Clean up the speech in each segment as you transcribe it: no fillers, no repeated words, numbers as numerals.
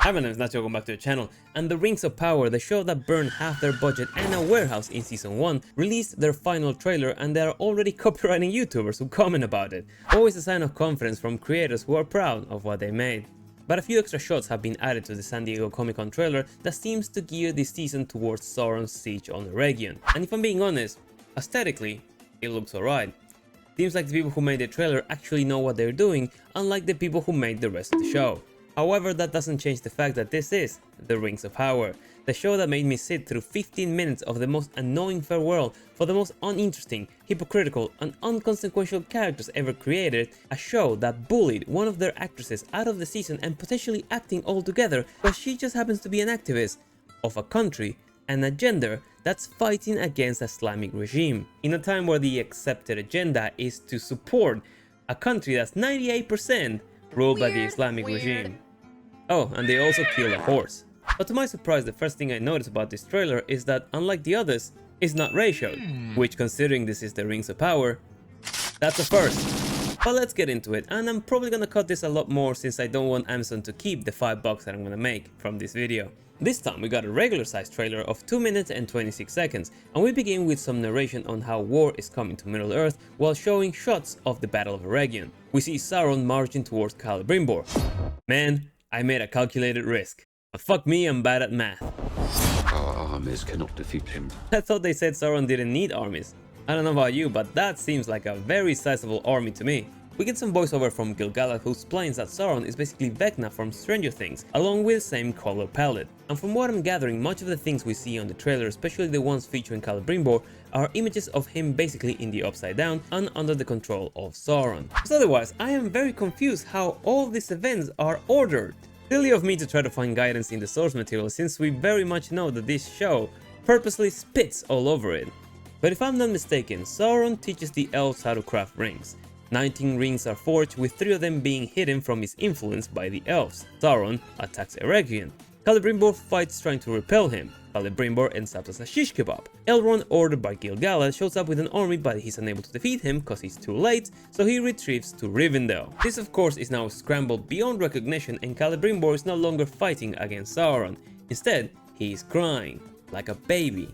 Hi, my name is Nacho, welcome back to the channel. And the Rings of Power, the show that burned half their budget and a warehouse in season 1, released their final trailer, and they are already copywriting YouTubers who comment about it. Always a sign of confidence from creators who are proud of what they made. But a few extra shots have been added to the San Diego Comic-Con trailer that seems to gear this season towards Sauron's siege on Eregion. And if I'm being honest, aesthetically, it looks alright. Seems like the people who made the trailer actually know what they're doing, unlike the people who made the rest of the show. However, that doesn't change the fact that this is The Rings of Power, the show that made me sit through 15 minutes of the most annoying farewell for the most uninteresting, hypocritical, and inconsequential characters ever created, a show that bullied one of their actresses out of the season and potentially acting altogether because she just happens to be an activist of a country and a gender that's fighting against the Islamic regime, in a time where the accepted agenda is to support a country that's 98% ruled by the Islamic regime. Oh, and they also killed a horse. But to my surprise, the first thing I noticed about this trailer is that, unlike the others, it's not racial, which, considering this is the Rings of Power, that's a first. But let's get into it, and I'm probably gonna cut this a lot more since I don't want Amazon to keep the $5 that I'm gonna make from this video. This time we got a regular size trailer of 2 minutes and 26 seconds, and we begin with some narration on how war is coming to Middle Earth while showing shots of the Battle of Eregion. We see Sauron marching towards Celebrimbor. Man, I made a calculated risk. But fuck me, I'm bad at math. Our armies cannot defeat him. I thought they said Sauron didn't need armies. I don't know about you, but that seems like a very sizable army to me. We get some voiceover from Gil-galad, who explains that Sauron is basically Vecna from Stranger Things, along with the same color palette. And from what I'm gathering, much of the things we see on the trailer, especially the ones featuring Celebrimbor, are images of him basically in the Upside Down and under the control of Sauron. Because otherwise, I am very confused how all these events are ordered. Silly of me to try to find guidance in the source material, since we very much know that this show purposely spits all over it. But if I'm not mistaken, Sauron teaches the elves how to craft rings. 19 rings are forged, with 3 of them being hidden from his influence by the elves. Sauron attacks Eregion. Celebrimbor fights trying to repel him. Celebrimbor ends up as a shish kebab. Elrond, ordered by Gil-galad, shows up with an army, but he's unable to defeat him because he's too late, so he retreats to Rivendell. This of course is now scrambled beyond recognition, and Celebrimbor is no longer fighting against Sauron. Instead, he is crying like a baby.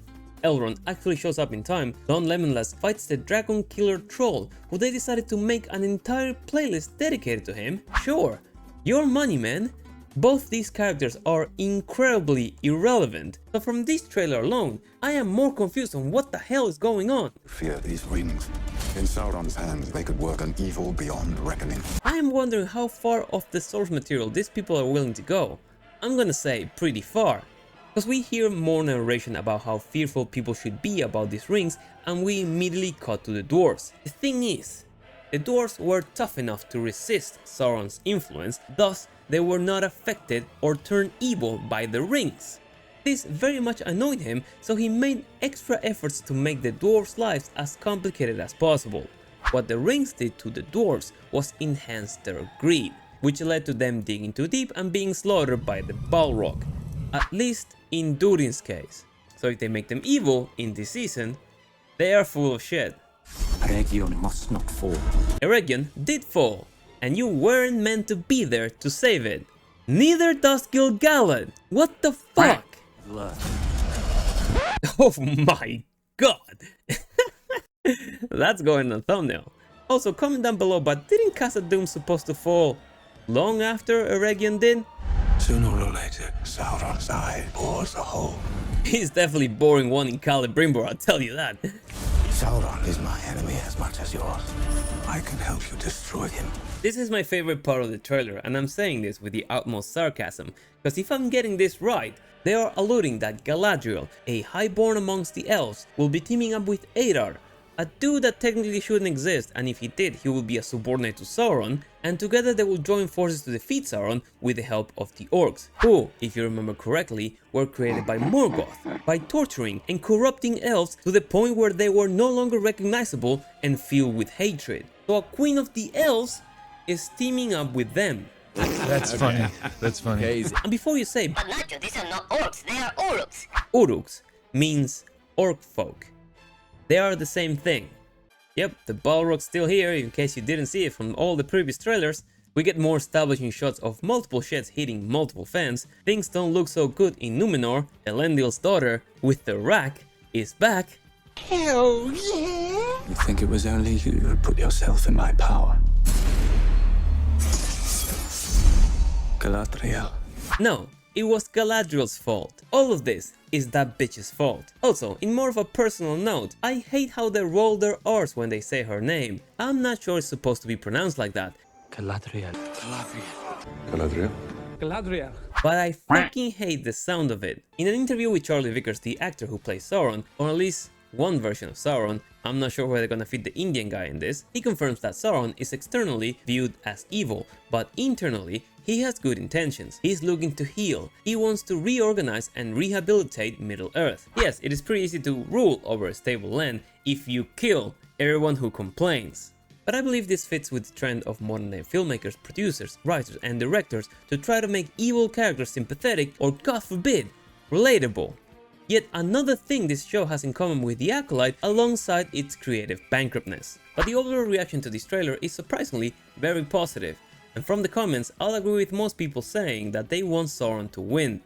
Elrond actually shows up in time. Don Lemonless fights the Dragon Killer Troll, who they decided to make an entire playlist dedicated to him. Sure, your money, man. Both these characters are incredibly irrelevant, so from this trailer alone, I am more confused on what the hell is going on. Fear these rings. In Sauron's hands, they could work an evil beyond reckoning. I am wondering how far off the source material these people are willing to go. I'm gonna say pretty far. Because we hear more narration about how fearful people should be about these rings, and we immediately cut to the dwarves. The thing is, the dwarves were tough enough to resist Sauron's influence, thus they were not affected or turned evil by the rings. This very much annoyed him, so he made extra efforts to make the dwarves' lives as complicated as possible. What the rings did to the dwarves was enhance their greed, which led to them digging too deep and being slaughtered by the Balrog. At least in Durin's case. So if they make them evil in this season, they are full of shit. Eregion must not fall. Eregion did fall, and you weren't meant to be there to save it. Neither does Gil-galad. What the fuck? Oh my god. That's going on a thumbnail. Also, comment down below, but didn't Khazad-dûm supposed to fall long after Eregion did? Sooner or later, Sauron's eye bores a hole. He's definitely boring one in Celebrimbor, I'll tell you that. Sauron is my enemy as much as yours. I can help you destroy him. This is my favorite part of the trailer, and I'm saying this with the utmost sarcasm, because if I'm getting this right, they are alluding that Galadriel, a highborn amongst the elves, will be teaming up with Adar, a dude that technically shouldn't exist, and if he did, he will be a subordinate to Sauron, and together they will join forces to defeat Sauron with the help of the orcs, who, if you remember correctly, were created by Morgoth, by torturing and corrupting elves to the point where they were no longer recognizable and filled with hatred. So a queen of the elves is teaming up with them. That's funny. That's funny. And before you say, But Nacho, these are not orcs, they are Uruks. Uruks means orc folk. They are the same thing. Yep, the Balrog's still here, in case you didn't see it from all the previous trailers. We get more establishing shots of multiple sheds hitting multiple fans, things don't look so good in Numenor, Elendil's daughter, with the rack, is back. Hell yeah! You think it was only you who put yourself in my power? Galadriel. No, it was Galadriel's fault. All of this is that bitch's fault. Also, in more of a personal note, I hate how they roll their R's when they say her name. I'm not sure it's supposed to be pronounced like that. Galadriel. Galadriel? Galadriel. But I fucking hate the sound of it. In an interview with Charlie Vickers, the actor who plays Sauron, or at least one version of Sauron, I'm not sure where they're gonna fit the Indian guy in this, he confirms that Sauron is externally viewed as evil, but internally he has good intentions. He's looking to heal. He wants to reorganize and rehabilitate Middle-earth. Yes, it is pretty easy to rule over a stable land if you kill everyone who complains. But I believe this fits with the trend of modern day filmmakers, producers, writers and directors to try to make evil characters sympathetic or, God forbid, relatable. Yet another thing this show has in common with The Acolyte alongside its creative bankruptness. But the overall reaction to this trailer is surprisingly very positive. And from the comments, I'll agree with most people saying that they want Sauron to win.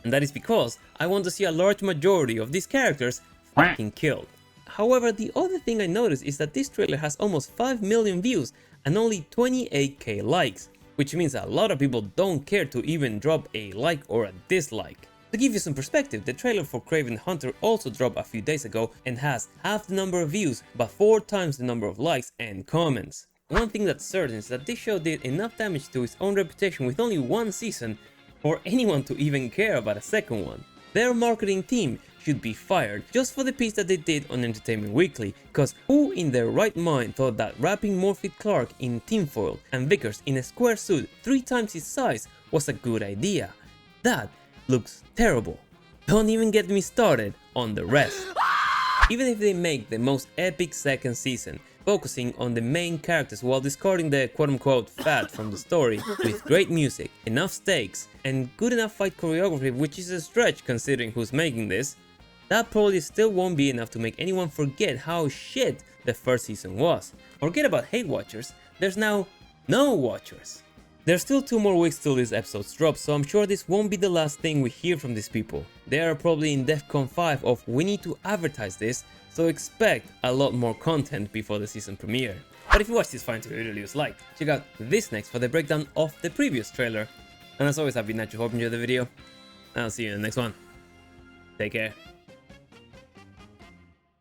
And that is because I want to see a large majority of these characters fucking killed. However, the other thing I noticed is that this trailer has almost 5 million views and only 28k likes, which means a lot of people don't care to even drop a like or a dislike. To give you some perspective, the trailer for Kraven the Hunter also dropped a few days ago and has half the number of views but 4 times the number of likes and comments. One thing that's certain is that this show did enough damage to its own reputation with only one season for anyone to even care about a second one. Their marketing team should be fired just for the piece that they did on Entertainment Weekly, cause who in their right mind thought that wrapping Morphy Clark in tinfoil and Vickers in a square suit 3 times his size was a good idea? That looks terrible. Don't even get me started on the rest. Even if they make the most epic second season, focusing on the main characters while discarding the quote-unquote fat from the story, with great music, enough stakes, and good enough fight choreography, which is a stretch considering who's making this, that probably still won't be enough to make anyone forget how shit the first season was. Forget about hate watchers, there's now no watchers. There's still 2 more weeks till this episode's drop, so I'm sure this won't be the last thing we hear from these people. They are probably in DEFCON 5 of we need to advertise this, so expect a lot more content before the season premiere. But if you watch this far into the video, leave a like. Check out this next for the breakdown of the previous trailer. And as always, I've been Nacho, hope you enjoyed the video, and I'll see you in the next one. Take care.